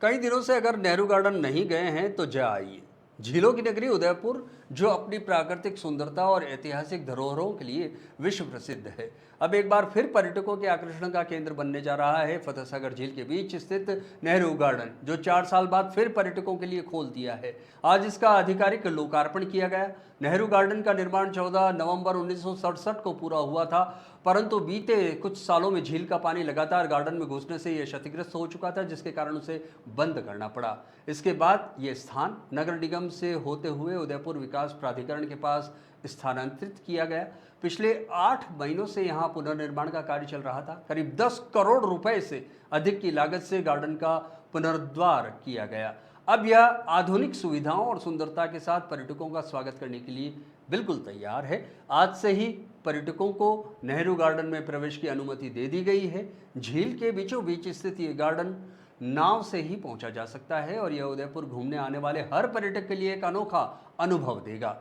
कई दिनों से अगर नेहरू गार्डन नहीं गए हैं तो जा आइए। झीलों की नगरी उदयपुर, जो अपनी प्राकृतिक सुंदरता और ऐतिहासिक धरोहरों के लिए विश्व प्रसिद्ध है, अब एक बार फिर पर्यटकों के आकर्षण का केंद्र बनने जा रहा है। फतेहसागर झील के बीच स्थित नेहरू गार्डन, जो 4 साल बाद फिर पर्यटकों के लिए खोल दिया है, आज इसका आधिकारिक लोकार्पण किया गया। नेहरू गार्डन का निर्माण 14 नवंबर 1967 को पूरा हुआ था, परंतु बीते कुछ सालों में झील का पानी लगातार गार्डन में घुसने से यह क्षतिग्रस्त हो चुका था, जिसके कारण उसे बंद करना पड़ा। इसके बाद ये स्थान नगर निगम से होते हुए उदयपुर विकास प्राधिकरण के पास स्थानांतरित किया गया। पिछले 8 महीनों से यहाँ पुनर्निर्माण का कार्य चल रहा था। करीब 10 करोड़ रुपए से अधिक की लागत से गार्डन का पुनरुद्धार किया गया। अब यह आधुनिक सुविधाओं और सुंदरता के साथ पर्यटकों का स्वागत करने के लिए बिल्कुल तैयार है। आज से ही पर्यटकों को नेहरू गार्डन में प्रवेश की अनुमति दे दी गई है। झील के बीचों बीच स्थित ये गार्डन नाव से ही पहुंचा जा सकता है और यह उदयपुर घूमने आने वाले हर पर्यटक के लिए एक अनोखा अनुभव देगा।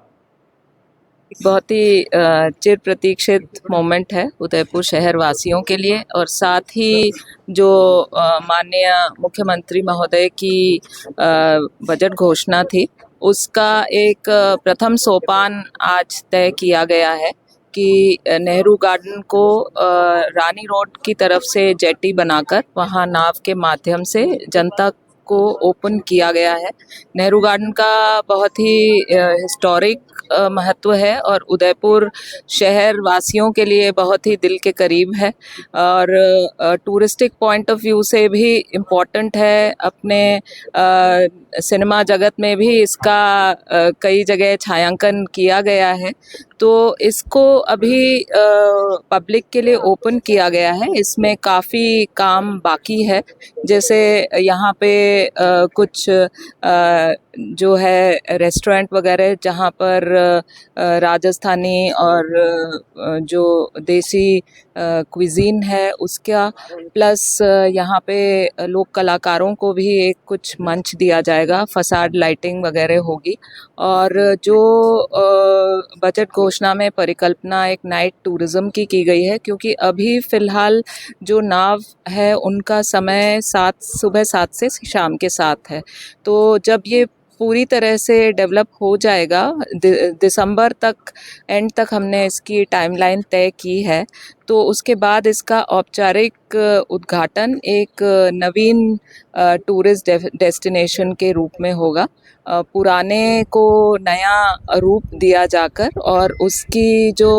बहुत ही चिर प्रतीक्षित मोमेंट है उदयपुर शहर वासियों के लिए, और साथ ही जो माननीय मुख्यमंत्री महोदय की बजट घोषणा थी, उसका एक प्रथम सोपान आज तय किया गया है कि नेहरू गार्डन को रानी रोड की तरफ से जेटी बनाकर वहाँ नाव के माध्यम से जनता को ओपन किया गया है। नेहरू गार्डन का बहुत ही हिस्टोरिक महत्व है और उदयपुर शहर वासियों के लिए बहुत ही दिल के करीब है, और टूरिस्टिक पॉइंट ऑफ व्यू से भी इम्पोर्टेंट है। अपने सिनेमा जगत में भी इसका कई जगह छायांकन किया गया है, तो इसको अभी पब्लिक के लिए ओपन किया गया है। इसमें काफ़ी काम बाकी है, जैसे यहाँ पे कुछ जो है रेस्टोरेंट वगैरह जहाँ पर राजस्थानी और जो देसी क्विजीन है उसका, प्लस यहाँ पे लोक कलाकारों को भी एक कुछ मंच दिया जाएगा, फसाड लाइटिंग वगैरह होगी। और जो बजट घोषणा में परिकल्पना एक नाइट टूरिज्म की गई है, क्योंकि अभी फ़िलहाल जो नाव है उनका समय सुबह 7 से शाम के 7 है। तो जब ये पूरी तरह से डेवलप हो जाएगा, दिसंबर तक, एंड तक हमने इसकी टाइमलाइन तय की है, तो उसके बाद इसका औपचारिक उद्घाटन एक नवीन टूरिस्ट डेस्टिनेशन के रूप में होगा। पुराने को नया रूप दिया जाकर और उसकी जो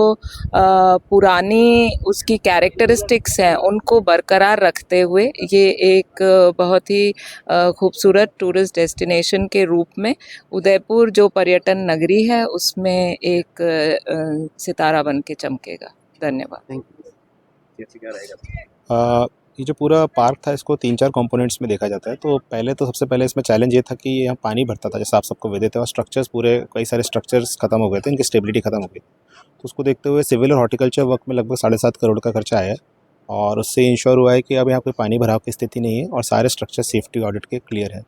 पुरानी उसकी कैरेक्टरिस्टिक्स हैं उनको बरकरार रखते हुए ये एक बहुत ही खूबसूरत टूरिस्ट डेस्टिनेशन के रूप में उदयपुर जो पर्यटन नगरी है उसमें एक सितारा बन के चमकेगा। धन्यवाद। ये जो पूरा पार्क था, इसको 3-4 कंपोनेंट्स में देखा जाता है। तो सबसे पहले इसमें चैलेंज ये था कि यहाँ पानी भरता था, जैसे आप सबको विदित है, और स्ट्रक्चर्स पूरे कई सारे स्ट्रक्चर्स खत्म हो गए थे, इनकी स्टेबिलिटी खत्म हो गई। तो उसको देखते हुए सिविल और हॉर्टिकल्चर वर्क में लगभग 7.5 करोड़ का खर्चा आया है, और उससे इंश्योर हुआ है कि अब यहाँ कोई पानी भराव की स्थिति नहीं है और सारे स्ट्रक्चर सेफ्टी ऑडिट के क्लियर है।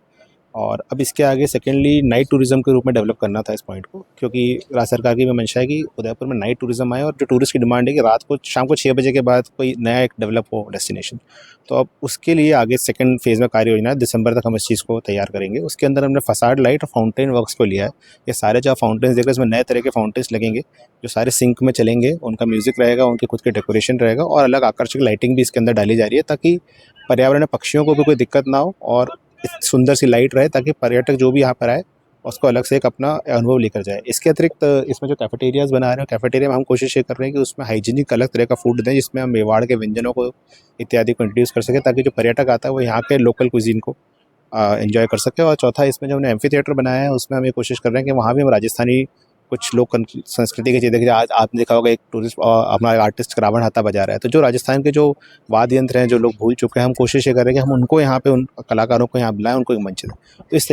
और अब इसके आगे सेकेंडली नाइट टूरिज़्म के रूप में डेवलप करना था इस पॉइंट को, क्योंकि राज्य सरकार की मंशा है कि उदयपुर में नाइट टूरिज़्म आए, और जो टूरिस्ट की डिमांड है कि रात को शाम को 6 बजे के बाद कोई नया एक डेवलप हो डेस्टिनेशन। तो अब उसके लिए आगे सेकंड फेज़ में कार्य योजना है, दिसंबर तक हम इस चीज़ को तैयार करेंगे। उसके अंदर हमने फसाड लाइट और फाउंटेन वर्क्स को लिया है। ये सारे जो फाउंटेन्स देख रहे हैं, इसमें नए तरह के फाउंटेन्स लगेंगे जो सारे सिंक में चलेंगे, उनका म्यूज़िक रहेगा, उनके खुद के डेकोरेशन रहेगा, और अलग आकर्षक लाइटिंग भी इसके अंदर डाली जा रही है, ताकि पर्यावरण पक्षियों को भी कोई दिक्कत ना हो और सुंदर सी लाइट रहे, ताकि पर्यटक जो भी यहाँ पर आए उसको अलग से एक अपना अनुभव लेकर जाए। इसके अतिरिक्त इसमें जो कैफेटेरियाज़ बना रहे हैं, कैफेटेरिया में हम कोशिश ये कर रहे हैं कि उसमें हाइजीनिक अलग तरह का फूड दें, जिसमें हम मेवाड़ के व्यंजनों को इत्यादि को इंट्रोड्यूस कर सकें, ताकि जो पर्यटक आता है वो यहाँ के लोकल कुजीन को एंजॉय कर सके। और चौथा, इसमें जो हमने एम्फी थिएटर बनाया है, उसमें हम ये कोशिश कर रहे हैं कि वहाँ भी हम राजस्थानी कुछ लोक संस्कृति की चीज़ें, आज आपने देखा होगा एक टूरिस्ट अपना आर्टिस्ट रावण हाथा बजा रहा है, तो जो राजस्थान के जो वाद्य यंत्र हैं जो लोग भूल चुके हैं, हम कोशिश ये कर रहे हैं कि हम उनको यहाँ पे उन कलाकारों को यहाँ बुलाएं, उनको एक मंच दें। तो इस